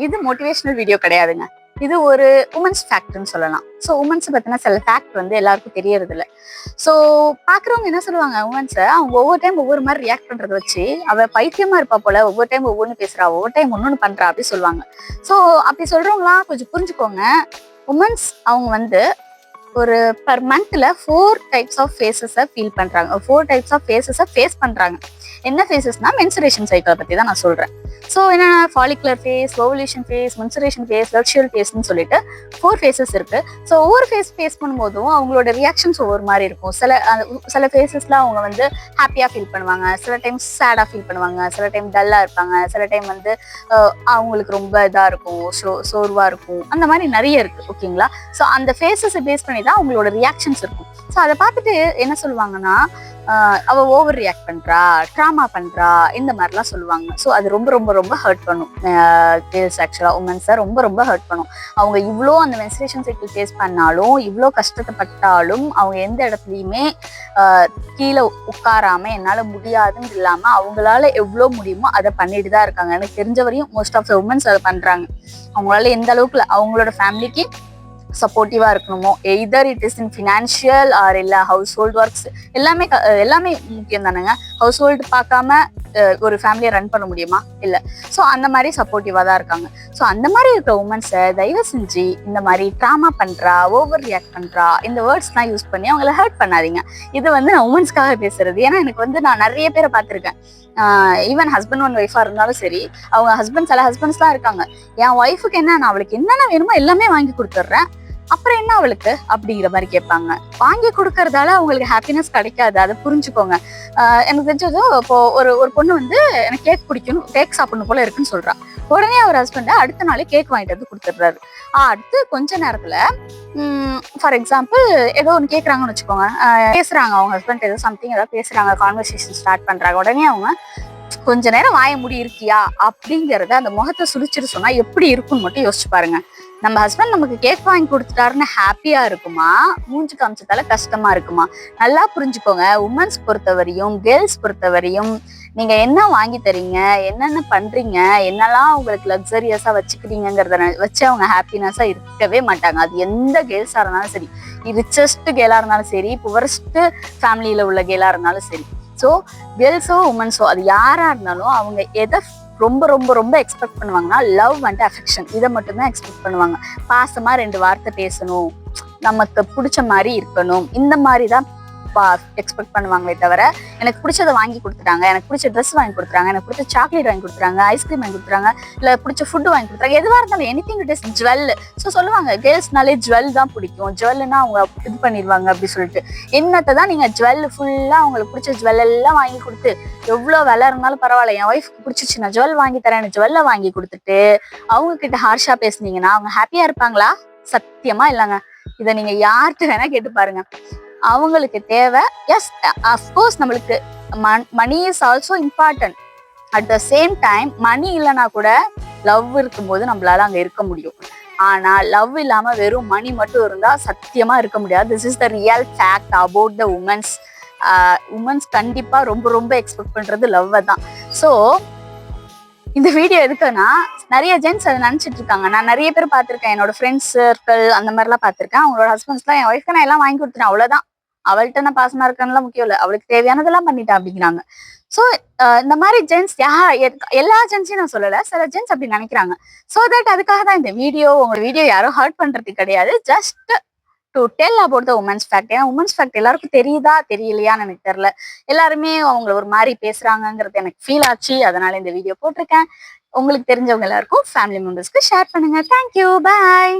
இது motivational video கிடையாதுங்க. இது ஒரு உமன்ஸ் ஃபேக்ட்னு சொல்லலாம். ஸோ உமன்ஸ் பத்தின சில ஃபேக்ட் வந்து எல்லாருக்கும் தெரியறது இல்ல. ஸோ பாக்குறவங்க என்ன சொல்லுவாங்க, உமன்ஸை அவங்க ஒவ்வொரு டைம் ஒவ்வொரு மாதிரி ரியாக்ட் பண்றத வச்சு அவ பைத்தியமா இருப்பா போல, ஒவ்வொரு டைம் ஒவ்வொன்னு பேசுறா, ஒவ்வொரு டைம் ஒன்னொன்னு பண்றா அப்படி சொல்லுவாங்க. ஸோ அப்படி சொல்றவங்களாம் கொஞ்சம் புரிஞ்சுக்கோங்க. உமன்ஸ் அவங்க வந்து ஒரு பர் மந்த்ல 4 டைப்ஸ் ஆஃப் ஃபேஸஸை ஃபீல் பண்றாங்க, 4 டைப்ஸ் ஆஃப் ஃபேஸஸை ஃபேஸ் பண்றாங்க. என்ன ஃபேஸஸ்னா மென்சுரேஷன் சைக்கிளை பத்தி தான் நான் சொல்றேன். ஸோ என்னன்னா follicular phase, ovulation phase, menstruation phase, luteal ஃபேஸ்ன்னு சொல்லிட்டு 4 ஃபேஸஸ் இருக்கு. ஸோ ஒவ்வொரு ஃபேஸ் பண்ணும்போதும் அவங்களோட ரியாக்ஷன்ஸ் ஒவ்வொரு மாதிரி இருக்கும். சில ஃபேஸஸ்ல அவங்க வந்து ஹாப்பியா ஃபீல் பண்ணுவாங்க, சில டைம் சேடா ஃபீல் பண்ணுவாங்க, சில டைம் டல்லா இருப்பாங்க, சில டைம் வந்து அவங்களுக்கு ரொம்ப இதா இருக்கும், சோர்வா இருக்கும், அந்த மாதிரி நிறைய இருக்கு. ஓகேங்களா? ஸோ அந்த ஃபேஸஸை பேஸ் பண்ணி தான் அவங்களோட ரியாக்ஷன்ஸ் இருக்கும். ஸோ அதை பார்த்துட்டு என்ன சொல்லுவாங்கன்னா, அவ ஓவர் ரியாக்ட் பண்றா, ட்ராமா பண்றா, இந்த மாதிரிலாம் சொல்லுவாங்க. ஸோ அது ரொம்ப ரொம்ப ரொம்ப ஹர்ட் பண்ணும். கேர்ள்ஸ் ஆக்சுவலா உமன்ஸை ரொம்ப ரொம்ப ஹர்ட் பண்ணும். அவங்க இவ்வளோ அந்த மென்சுரேஷன் சைக்கிள் ஃபேஸ் பண்ணாலும், இவ்வளோ கஷ்டப்பட்டாலும், அவங்க எந்த இடத்துலையுமே கீழே உட்காராம என்னால முடியாதுன்னு இல்லாம அவங்களால எவ்வளோ முடியுமோ அதை பண்ணிட்டு தான் இருக்காங்க. எனக்கு தெரிஞ்ச வரையும் மோஸ்ட் ஆஃப் த உமன்ஸ் அதை பண்றாங்க. அவங்களால எந்த அளவுக்கு அவங்களோட ஃபேமிலிக்கு சப்போர்ட்டிவா இருக்கணுமோ, either it is in financial or இல்ல ஹவுஸ் ஹோல்ட் ஒர்க்ஸ், எல்லாமே முக்கியம் தானேங்க. ஹவுஸ் ஹோல்டு பார்க்காம ஒரு ஃபேமிலியை ரன் பண்ண முடியுமா? இல்லை. ஸோ அந்த மாதிரி சப்போர்ட்டிவா தான் இருக்காங்க. ஸோ அந்த மாதிரி இருக்கிற உமன்ஸை தயவு செஞ்சு இந்த மாதிரி ட்ராமா பண்றா, ஓவர் ரியாக்ட் பண்றா, இந்த வேர்ட்ஸ்லாம் யூஸ் பண்ணி அவங்கள ஹர்ட் பண்ணாதீங்க. இது வந்து நான் உமன்ஸ்க்காக பேசுறது. ஏன்னா எனக்கு வந்து நான் நிறைய பேரை பார்த்துருக்கேன். ஈவன் ஹஸ்பண்ட் அண்ட் ஒய்ஃபா இருந்தாலும் சரி, அவங்க சில ஹஸ்பண்ட்ஸ்லாம் இருக்காங்க, என் ஒய்ஃபுக்கு என்ன, நான் அவளுக்கு என்னென்ன வேணுமோ எல்லாமே வாங்கி கொடுத்துட்றேன், அப்புறம் என்ன அவளுக்கு அப்படிங்கிற மாதிரி கேட்பாங்க. வாங்கி கொடுக்கறதால அவங்களுக்கு ஹாப்பினஸ் கிடைக்காது, அதை புரிஞ்சுக்கோங்க. எனக்கு தெரிஞ்சது, இப்போ ஒரு பொண்ணு வந்து எனக்கு கேக் பிடிக்கணும், கேக் சாப்பிடணும் போல இருக்குன்னு சொல்றா. உடனே அவர் ஹஸ்பண்ட் அடுத்த நாளே கேக் வாங்கிட்டு வந்து கொடுத்துடுறாரு. அடுத்து கொஞ்ச நேரத்துல ஃபார் எக்ஸாம்பிள் ஏதோ ஒன்று கேட்குறாங்கன்னு வச்சுக்கோங்க, பேசுறாங்க, அவங்க ஹஸ்பண்ட் ஏதோ சம்திங் ஏதாவது பேசுறாங்க, கான்வர்சேஷன் ஸ்டார்ட் பண்றாங்க. உடனே அவங்க கொஞ்ச நேரம் வாய முடி இருக்கியா அப்படிங்கறத அந்த முகத்தை சுழிச்சிட்டு சொன்னா எப்படி இருக்குன்னு மட்டும் யோசிச்சு பாருங்க. நம்ம ஹஸ்பண்ட் நமக்கு கேக் வாங்கி கொடுத்துட்டாருன்னு ஹாப்பியா இருக்குமா, மூஞ்சி காமிச்சதால கஷ்டமா இருக்குமா? நல்லா புரிஞ்சுக்கோங்க. உமன்ஸ் பொறுத்தவரையும், கேர்ள்ஸ் பொறுத்தவரையும், நீங்க என்ன வாங்கி தரீங்க, என்னென்ன பண்றீங்க, என்னெல்லாம் உங்களுக்கு லக்ஸரியஸா வச்சுக்கிறீங்கிறத வச்சு அவங்க ஹாப்பினஸா இருக்கவே மாட்டாங்க. அது எந்த கேர்ள்ஸா இருந்தாலும் சரி, ரிச்சஸ்ட் கேர்ளா இருந்தாலும் சரி, புவரஸ்ட் ஃபேமிலியில உள்ள கேர்ளா இருந்தாலும் சரி. ஸோ கேர்ள்ஸோ உமன்ஸோ அது யாரா இருந்தாலும் அவங்க எதை ரொம்ப ரொம்ப ரொம்ப எக்ஸ்பெக்ட் பண்ணுவாங்கன்னா, லவ் அண்ட் அஃபெக்ஷன், இதை மட்டும்தான் எக்ஸ்பெக்ட் பண்ணுவாங்க. பாசமா 2 வார்த்தை பேசணும், நமக்கு பிடிச்ச மாதிரி இருக்கணும், இந்த மாதிரி தான் எக்ஸ்பெக்ட் பண்ணுவாங்களே தவிர, எனக்கு பிடிச்சதை வாங்கி கொடுத்துட்டாங்க, எனக்கு பிடிச்ச ட்ரெஸ் வாங்கி கொடுத்துறாங்க, எனக்கு பிடிச்ச சாக்லேட் வாங்கி கொடுத்துறாங்க, ஐஸ்கிரீம் வாங்கி கொடுத்துறாங்க, இல்லை பிடிச்ச ஃபுட்டு வாங்கி கொடுத்துறாங்க, எதுவாக இருந்தாலும் anything it is jewel. So சொல்லுவாங்க கேர்ள்ஸ்னாலே ஜுவல் தான் பிடிக்கும், ஜுவல்னா அவங்க இது பண்ணிடுவாங்க அப்படி சொல்லிட்டு. என்னத்தை தான் நீங்கள் ஜுவல் ஃபுல்லாக அவங்களுக்கு பிடிச்ச ஜுவல் எல்லாம் வாங்கி கொடுத்து, எவ்வளோ விலை இருந்தாலும் பரவாயில்ல, என் ஒய்ஃப்க்கு பிடிச்சிச்சு நான் ஜுவல் வாங்கி தரேன், ஜுவல்லை வாங்கி கொடுத்துட்டு அவங்க கிட்ட ஹார்ஷா பேசுனீங்கன்னா அவங்க ஹாப்பியா இருப்பாங்களா? சத்தியமா இல்லைங்க. இதை நீங்க யார்கிட்ட வேணா கேட்டு பாருங்க. அவங்களுக்கு தேவை, எஸ் அஃப்கோர்ஸ் நம்மளுக்கு money is also important. At the same time money இல்லைன்னா கூட லவ் இருக்கும்போது நம்மளால அங்க இருக்க முடியும். ஆனா லவ் இல்லாம வெறும் மணி மட்டும் இருந்தா சத்தியமா இருக்க முடியாது. This is the real fact about the women's. Women's கண்டிப்பா ரொம்ப ரொம்ப எக்ஸ்பெக்ட் பண்றது லவ்வை தான். ஸோ இந்த வீடியோ எதுக்குன்னா, நிறைய ஜென்ஸ் அதை நினைச்சிட்டு இருக்காங்க. நான் நிறைய பேர் பார்த்திருக்கேன், என்னோட ஃப்ரெண்ட்ஸ் சர்க்கிள் அந்த மாதிரிலாம் பார்த்திருக்கேன். அவங்களோட ஹஸ்பண்ட்ஸ்லாம் என் ஒய்ஃப்க்கு நான் எல்லாம் வாங்கி கொடுத்துட்டேன், அவ்வளவுதான், அவள்கிட்ட நான் பாசமா இருக்கேன்லாம் முக்கியம் இல்லை, அவளுக்கு தேவையானதெல்லாம் பண்ணிட்டேன் அப்படிங்கிறாங்க. ஸோ இந்த மாதிரி ஜென்ஸ் எல்லா ஜென்ஸையும் நான் சொல்லலை, சில ஜென்ஸ் அப்படி நினைக்கிறாங்க. ஸோ தட் அதுக்காக தான் இந்த வீடியோ. உங்க வீடியோ யாரும் ஹர்ட் பண்றது கிடையாது, just to tell about the women's fact. ஏன்னா உமன்ஸ் ஃபேக்ட் எல்லாருக்கும் தெரியுதா தெரியலையான்னு எனக்கு தெரியல. எல்லாருமே அவங்கள ஒரு மாதிரி பேசுறாங்கிறது எனக்கு ஃபீல் ஆச்சு, அதனால இந்த வீடியோ போட்டிருக்கேன். உங்களுக்கு தெரிஞ்சவங்க எல்லாருக்கும், ஃபேமிலி மெம்பர்ஸ்க்கு ஷேர் பண்ணுங்க. தேங்க்யூ, பாய்.